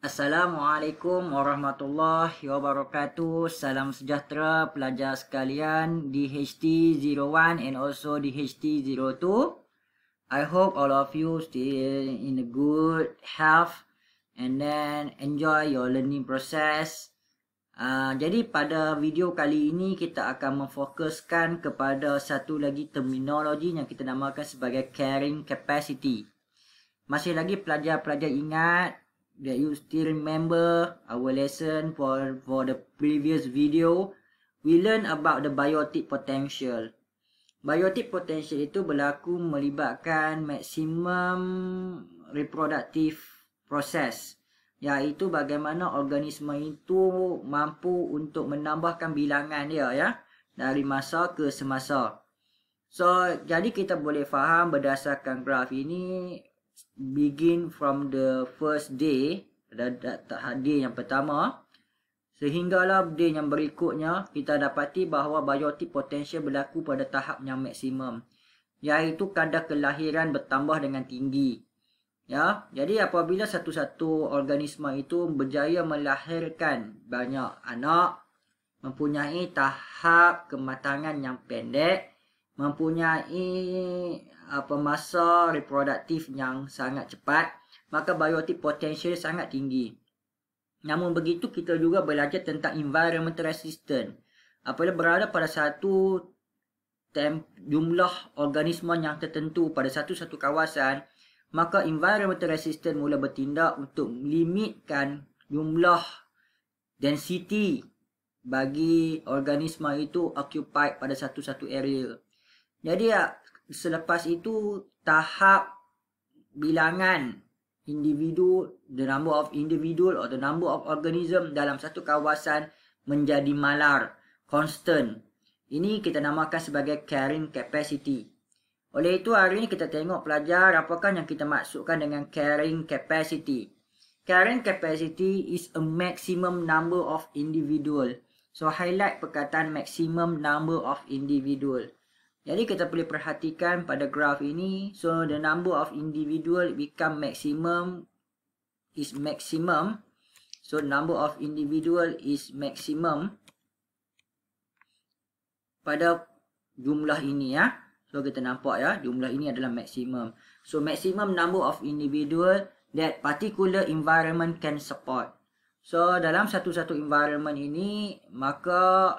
Assalamualaikum warahmatullahi wabarakatuh. Salam sejahtera pelajar sekalian di HT01 and also di HT02. I hope all of you still in a good health and then enjoy your learning process. Jadi pada video kali ini kita akan memfokuskan kepada satu lagi terminologi yang kita namakan sebagai carrying capacity. Masih lagi pelajar-pelajar ingat that you still remember our lesson for the previous video, we learn about the biotic potential. Biotic potential itu berlaku melibatkan maximum reproductive process, iaitu bagaimana organisma itu mampu untuk menambahkan bilangan dia dari masa ke semasa. So, jadi kita boleh faham berdasarkan graf ini, begin from the first day, day yang pertama, sehinggalah day yang berikutnya, kita dapati bahawa biotic potential berlaku pada tahap yang maksimum, iaitu kadar kelahiran bertambah dengan tinggi. Jadi apabila satu-satu organisma itu berjaya melahirkan banyak anak, mempunyai tahap kematangan yang pendek, mempunyai masa reproduktif yang sangat cepat, maka biotic potential sangat tinggi. Namun begitu, kita juga belajar tentang environmental resistance. Apabila berada pada satu jumlah organisma yang tertentu pada satu-satu kawasan, maka environmental resistance mula bertindak untuk melimitkan jumlah density bagi organisma itu occupied pada satu-satu area. Jadi selepas itu tahap bilangan individu, the number of individual or the number of organism dalam satu kawasan menjadi malar, constant. Ini kita namakan sebagai carrying capacity. Oleh itu hari ini kita tengok pelajar apakah yang kita maksudkan dengan carrying capacity. Carrying capacity is a maximum number of individual. So highlight perkataan maximum number of individual. Jadi kita boleh perhatikan pada graf ini, so the number of individual become maximum is maximum. So number of individual is maximum pada jumlah ini So kita nampak jumlah ini adalah maximum. So maximum number of individual that particular environment can support. So dalam satu-satu environment ini, maka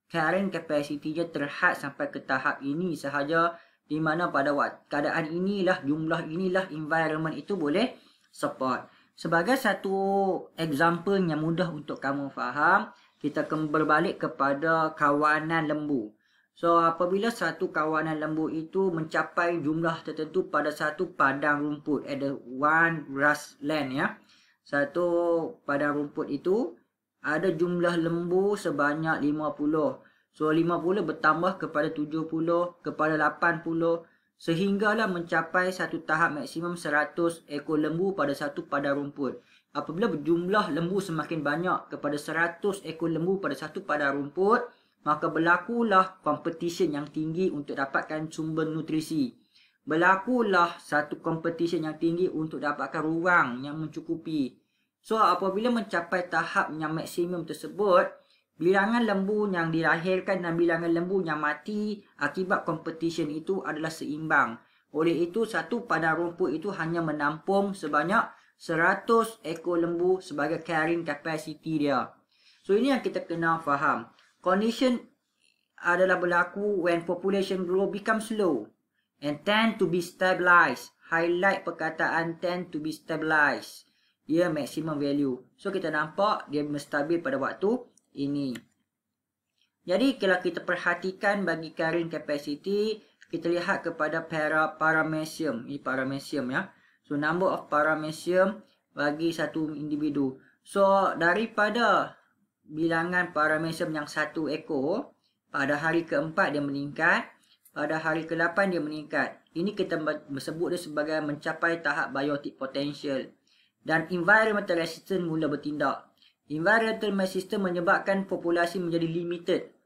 carrying capacity-nya terhad sampai ke tahap ini sahaja, di mana pada keadaan inilah, jumlah inilah environment itu boleh support. Sebagai satu example yang mudah untuk kamu faham, kita akan berbalik kepada kawanan lembu. So apabila satu kawanan lembu itu mencapai jumlah tertentu pada satu padang rumput, ada one grassland satu padang rumput itu ada jumlah lembu sebanyak 50. So 50 bertambah kepada 70, kepada 80, sehinggalah mencapai satu tahap maksimum 100 ekor lembu pada satu padang rumput. Apabila jumlah lembu semakin banyak kepada 100 ekor lembu pada satu padang rumput, maka berlakulah competition yang tinggi untuk dapatkan sumber nutrisi. Berlakulah satu competition yang tinggi untuk dapatkan ruang yang mencukupi. So apabila mencapai tahap yang maksimum tersebut, bilangan lembu yang dilahirkan dan bilangan lembu yang mati akibat competition itu adalah seimbang. Oleh itu satu padang rumput itu hanya menampung sebanyak 100 ekor lembu sebagai carrying capacity dia. So ini yang kita kena faham. Condition adalah berlaku when population growth become slow and tend to be stabilized. Highlight perkataan tend to be stabilized. Dia maximum value. So kita nampak dia menstabil pada waktu ini. Jadi kalau kita perhatikan bagi carrying capacity, kita lihat kepada paramecium. Ini paramecium So number of paramecium bagi satu individu. So daripada bilangan paramecium yang 1 ekor, pada hari keempat dia meningkat, pada hari ke-8 dia meningkat. Ini kita sebut dia sebagai mencapai tahap biotic potential. Dan environmental resistance mula bertindak. Environmental resistance menyebabkan populasi menjadi limited.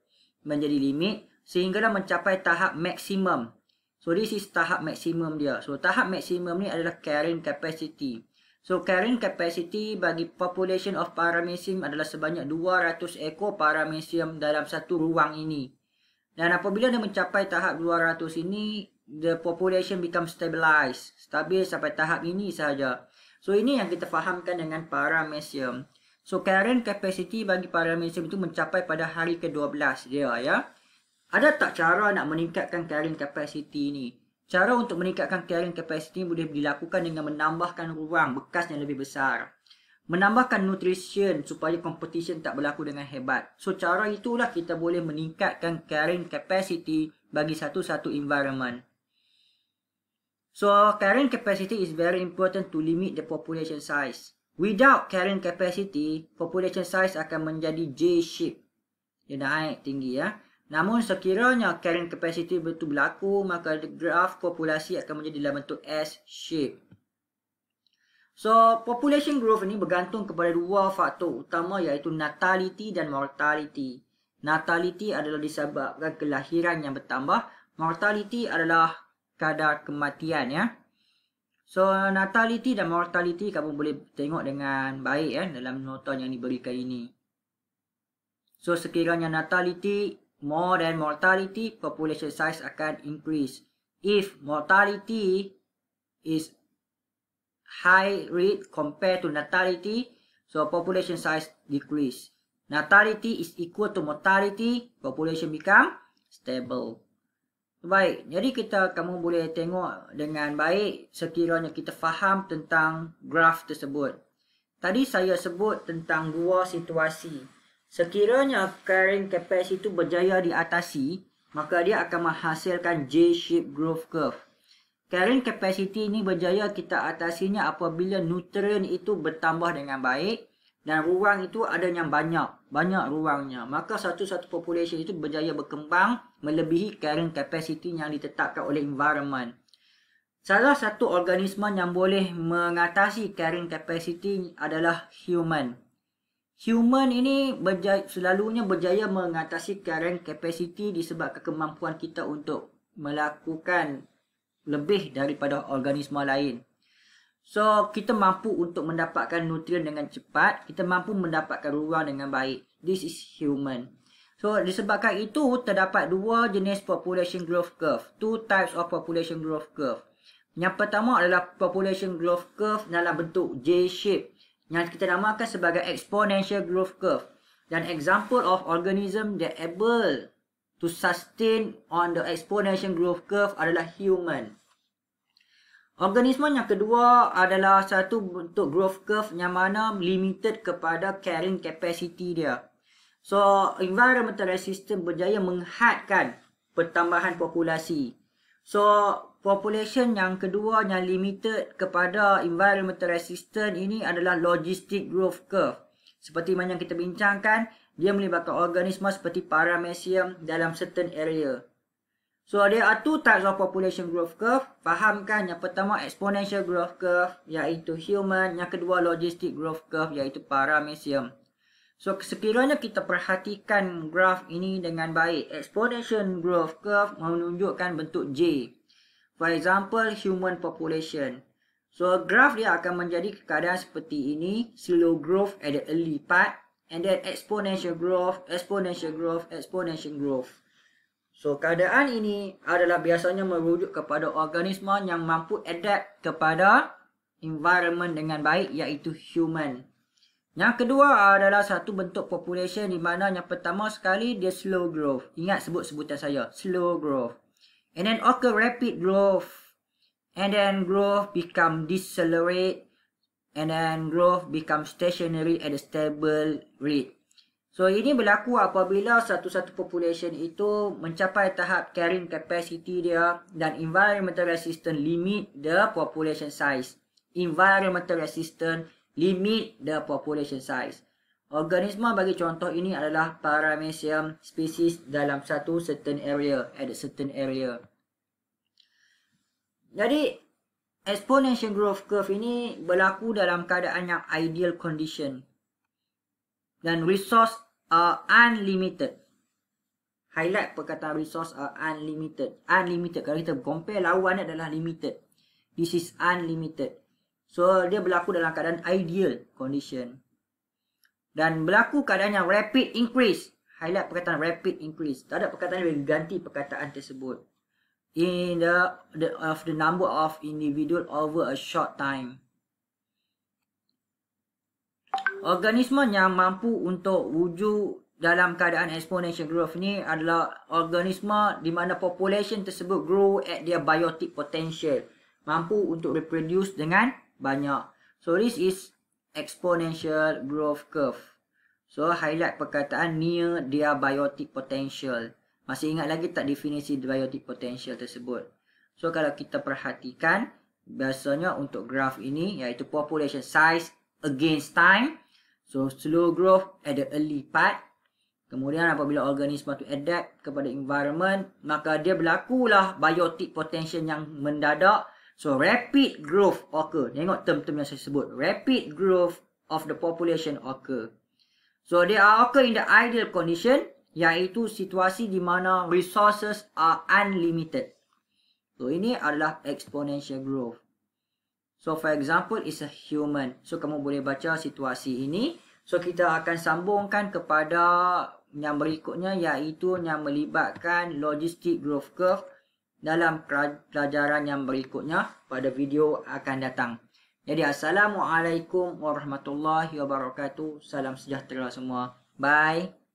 Menjadi limit sehinggalah mencapai tahap maksimum. So this is tahap maksimum dia. So tahap maksimum ni adalah carrying capacity. So, carrying capacity bagi population of paramecium adalah sebanyak 200 ekor paramecium dalam satu ruang ini. Dan apabila dia mencapai tahap 200 ini, the population become stabilized. Stabil sampai tahap ini sahaja. So, ini yang kita fahamkan dengan paramecium. So, carrying capacity bagi paramecium itu mencapai pada hari ke-12 dia ya. Ada tak cara nak meningkatkan carrying capacity ni? Cara untuk meningkatkan carrying capacity boleh dilakukan dengan menambahkan ruang bekas yang lebih besar. Menambahkan nutrition supaya competition tak berlaku dengan hebat. So, cara itulah kita boleh meningkatkan carrying capacity bagi satu-satu environment. So, carrying capacity is very important to limit the population size. Without carrying capacity, population size akan menjadi J-shape. Dia naik tinggi ya. Namun sekiranya carrying capacity betul berlaku, maka graf populasi akan menjadi dalam bentuk S-shape. So, population growth ini bergantung kepada dua faktor utama iaitu natality dan mortality. Natality adalah disebabkan kelahiran yang bertambah. Mortality adalah kadar kematian ya. So, natality dan mortality kamu boleh tengok dengan baik ya dalam nota yang diberikan ini. So, sekiranya natality more than mortality, population size akan increase. If mortality is high rate compared to natality, so population size decrease. Natality is equal to mortality, population become stable. Baik, jadi kamu boleh tengok dengan baik sekiranya kita faham tentang graf tersebut. Tadi saya sebut tentang dua situasi. Sekiranya carrying capacity itu berjaya diatasi, maka dia akan menghasilkan J-shape growth curve. Carrying capacity ini berjaya kita atasinya apabila nutrien itu bertambah dengan baik dan ruang itu ada yang banyak ruangnya. Maka satu-satu population itu berjaya berkembang melebihi carrying capacity yang ditetapkan oleh environment. Salah satu organisma yang boleh mengatasi carrying capacity adalah human. Human ini selalunya berjaya mengatasi carrying capacity disebabkan kemampuan kita untuk melakukan lebih daripada organisma lain. So, kita mampu untuk mendapatkan nutrien dengan cepat. Kita mampu mendapatkan ruang dengan baik. This is human. So, disebabkan itu, terdapat dua jenis population growth curve. Two types of population growth curve. Yang pertama adalah population growth curve dalam bentuk J-shape, yang kita namakan sebagai exponential growth curve. Dan example of organism that able to sustain on the exponential growth curve adalah human. Organisme yang kedua adalah satu bentuk growth curve yang mana limited kepada carrying capacity dia. So, environmental resistance berjaya menghadkan pertambahan populasi. So, population yang kedua yang limited kepada environmental resistance ini adalah logistic growth curve. Seperti mana yang kita bincangkan, dia melibatkan organisma seperti paramecium dalam certain area. So, there are two types of population growth curve. Fahamkan yang pertama exponential growth curve iaitu human, yang kedua logistic growth curve iaitu paramecium. So, sekiranya kita perhatikan graf ini dengan baik, exponential growth curve menunjukkan bentuk J. For example, human population. So, graf dia akan menjadi keadaan seperti ini, slow growth at the early part, and then exponential growth, exponential growth, exponential growth. So, keadaan ini adalah biasanya merujuk kepada organisma yang mampu adapt kepada environment dengan baik, iaitu human. Yang kedua adalah satu bentuk population di mana yang pertama sekali dia slow growth. Ingat sebutan saya, slow growth. And then occur rapid growth. And then growth become decelerate. And then growth become stationary at a stable rate. So, ini berlaku apabila satu-satu population itu mencapai tahap carrying capacity dia dan environmental resistance limit the population size. Environmental resistance limit the population size. Organisma bagi contoh ini adalah paramecium species dalam satu certain area, at a certain area. Jadi, exponential growth curve ini berlaku dalam keadaan yang ideal condition. Dan resource are unlimited. Highlight perkataan resource are unlimited. Unlimited. Kalau kita compare lawan adalah limited. This is unlimited. So, dia berlaku dalam keadaan ideal condition. Dan berlaku keadaan yang rapid increase. Highlight perkataan rapid increase. Tak ada perkataan yang ganti perkataan tersebut. In the number of individual over a short time. Organisme yang mampu untuk wujud dalam keadaan exponential growth ni adalah organisme di mana population tersebut grow at their biotic potential. Mampu untuk reproduce dengan banyak. So this is exponential growth curve. So highlight perkataan near their biotic potential. Masih ingat lagi tak definisi biotic potential tersebut? So kalau kita perhatikan, biasanya untuk graph ini iaitu population size against time. So slow growth at the early part. Kemudian apabila organisma tu adapt kepada environment, maka dia berlakulah biotic potential yang mendadak. So rapid growth occur. Tengok term-term yang saya sebut. Rapid growth of the population occur. So they are occur in the ideal condition, iaitu situasi di mana resources are unlimited. So ini adalah exponential growth. So for example is a human. So kamu boleh baca situasi ini. So kita akan sambungkan kepada yang berikutnya, iaitu yang melibatkan logistic growth curve dalam pelajaran yang berikutnya pada video akan datang. Jadi Assalamualaikum warahmatullahi wabarakatuh. Salam sejahtera semua. Bye.